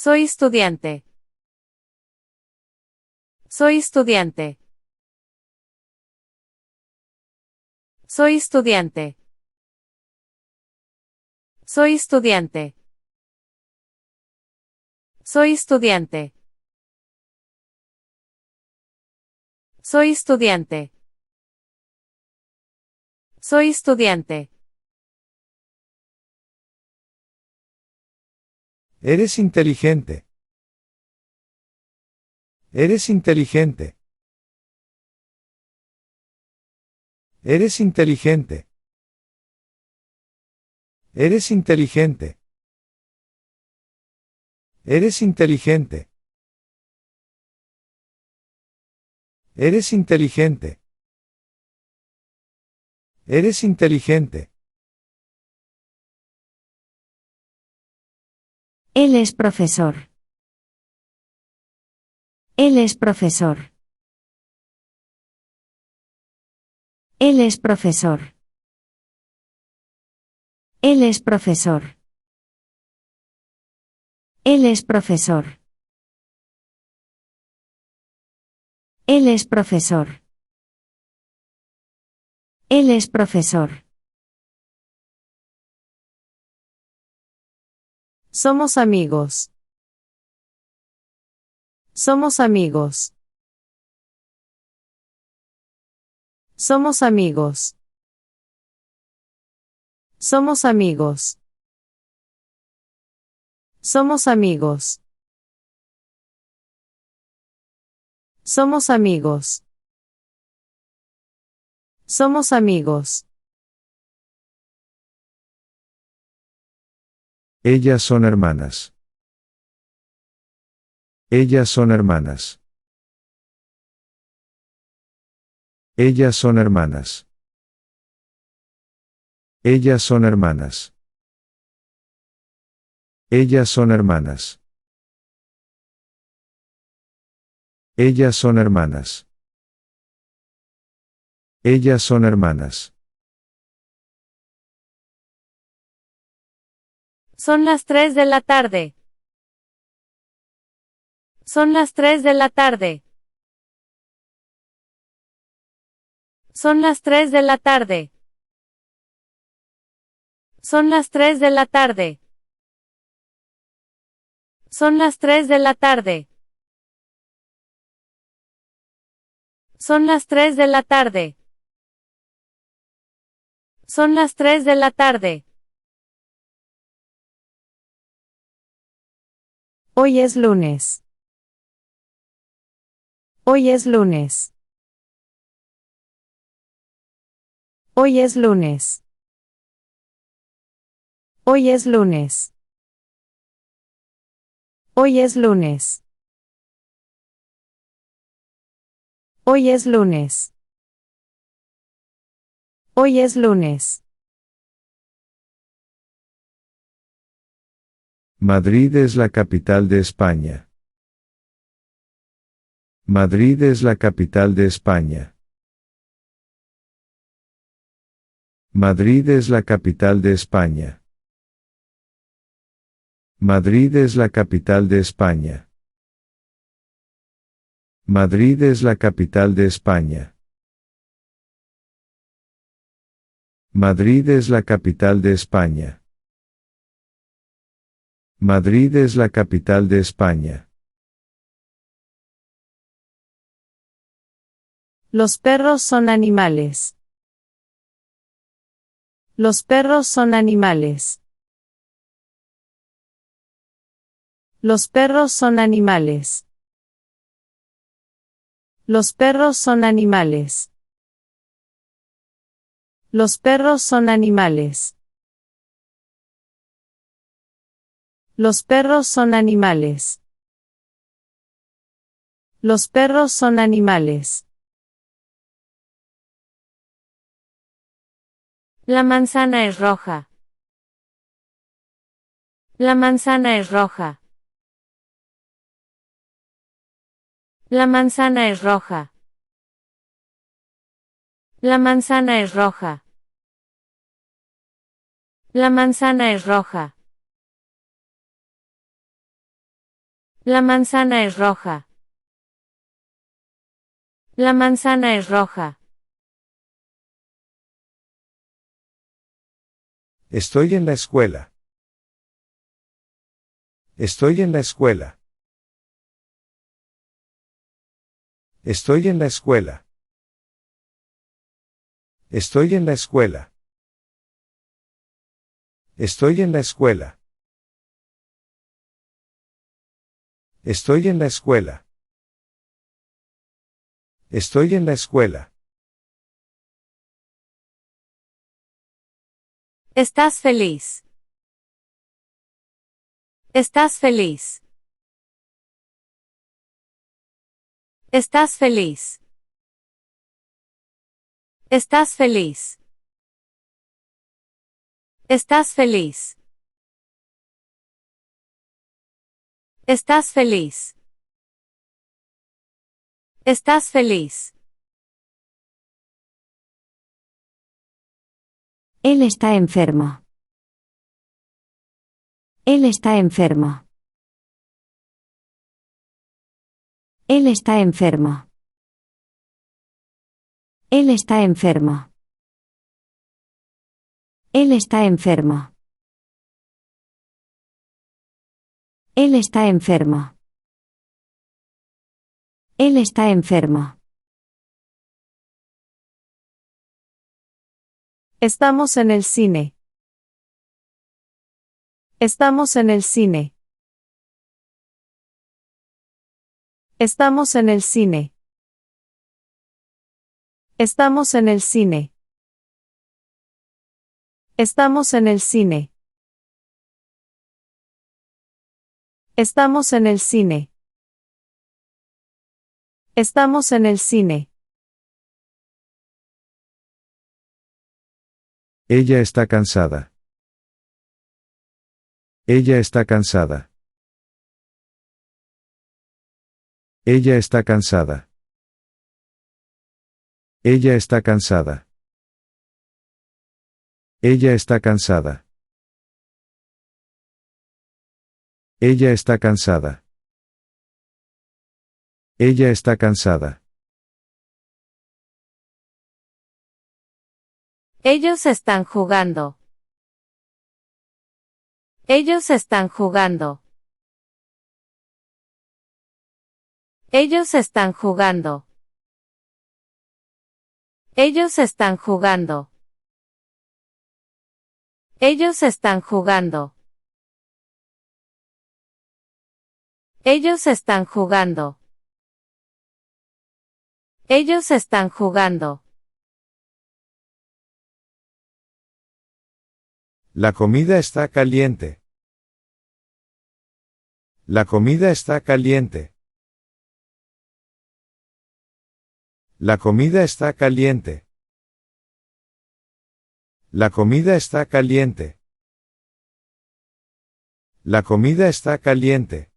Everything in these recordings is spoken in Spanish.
Soy estudiante. Soy estudiante. Soy estudiante. Soy estudiante. Soy estudiante. Soy estudiante. Soy estudiante. Eres inteligente. Eres inteligente. Eres inteligente. Eres inteligente. Eres inteligente. Eres inteligente. Eres inteligente. Él es profesor. Él es profesor. Él es profesor. Él es profesor. Él es profesor. Él es profesor. Él es profesor. Somos amigos. Somos amigos. Somos amigos. Somos amigos. Somos amigos. Somos amigos. Somos amigos. Ellas son hermanas. Ellas son hermanas. Ellas son hermanas. Ellas son hermanas. Ellas son hermanas. Ellas son hermanas. Ellas son hermanas. Son las 3 de la tarde. Son las 3 de la tarde. Son las 3 de la tarde. Son las 3 de la tarde. Son las 3 de la tarde. Son las 3 de la tarde. Son las 3 de la tarde. Hoy es lunes. Hoy es lunes. Hoy es lunes. Hoy es lunes. Hoy es lunes. Hoy es lunes. Hoy es lunes. Madrid es la capital de España. Madrid es la capital de España. Madrid es la capital de España. Madrid es la capital de España. Madrid es la capital de España. Madrid es la capital de España. Madrid es la capital de España. Los perros son animales. Los perros son animales. Los perros son animales. Los perros son animales. Los perros son animales. Los perros son animales. Los perros son animales. La manzana es roja. La manzana es roja. La manzana es roja. La manzana es roja. La manzana es roja. La manzana es roja. La manzana es roja. Estoy en la escuela. Estoy en la escuela. Estoy en la escuela. Estoy en la escuela. Estoy en la escuela. Estoy en la escuela. Estoy en la escuela. Estás feliz. Estás feliz. Estás feliz. Estás feliz. Estás feliz. Estás feliz. Estás feliz. Él está enfermo. Él está enfermo. Él está enfermo. Él está enfermo. Él está enfermo. Él está enfermo. Él está enfermo. Estamos en el cine. Estamos en el cine. Estamos en el cine. Estamos en el cine. Estamos en el cine. Estamos en el cine. Estamos en el cine. Ella está cansada. Ella está cansada. Ella está cansada. Ella está cansada. Ella está cansada. Ella está cansada. Ella está cansada. Ellos están jugando. Ellos están jugando. Ellos están jugando. Ellos están jugando. Ellos están jugando. Ellos están jugando. Ellos están jugando. La comida está caliente. La comida está caliente. La comida está caliente. La comida está caliente. La comida está caliente.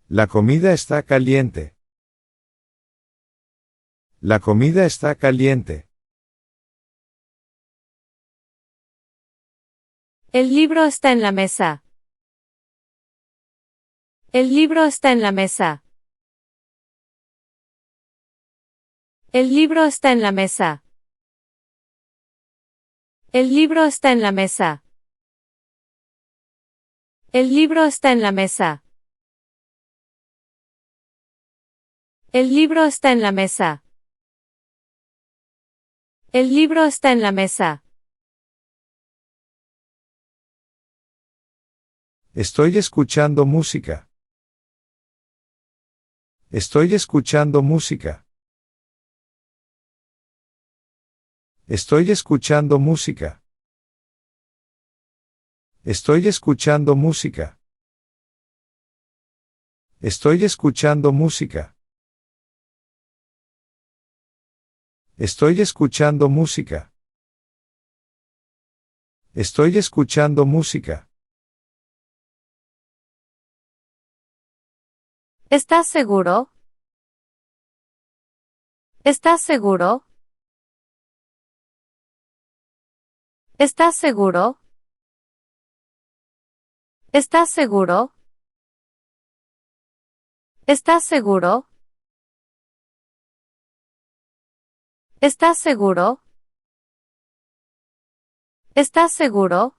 La comida está caliente. La comida está caliente. El libro está en la mesa. El libro está en la mesa. El libro está en la mesa. El libro está en la mesa. El libro está en la mesa. El libro está en la mesa. El libro está en la mesa. Estoy escuchando música. Estoy escuchando música. Estoy escuchando música. Estoy escuchando música. Estoy escuchando música. Estoy escuchando música. Estoy escuchando música. ¿Estás seguro? ¿Estás seguro? ¿Estás seguro? ¿Estás seguro? ¿Estás seguro? ¿Estás seguro? ¿Estás seguro?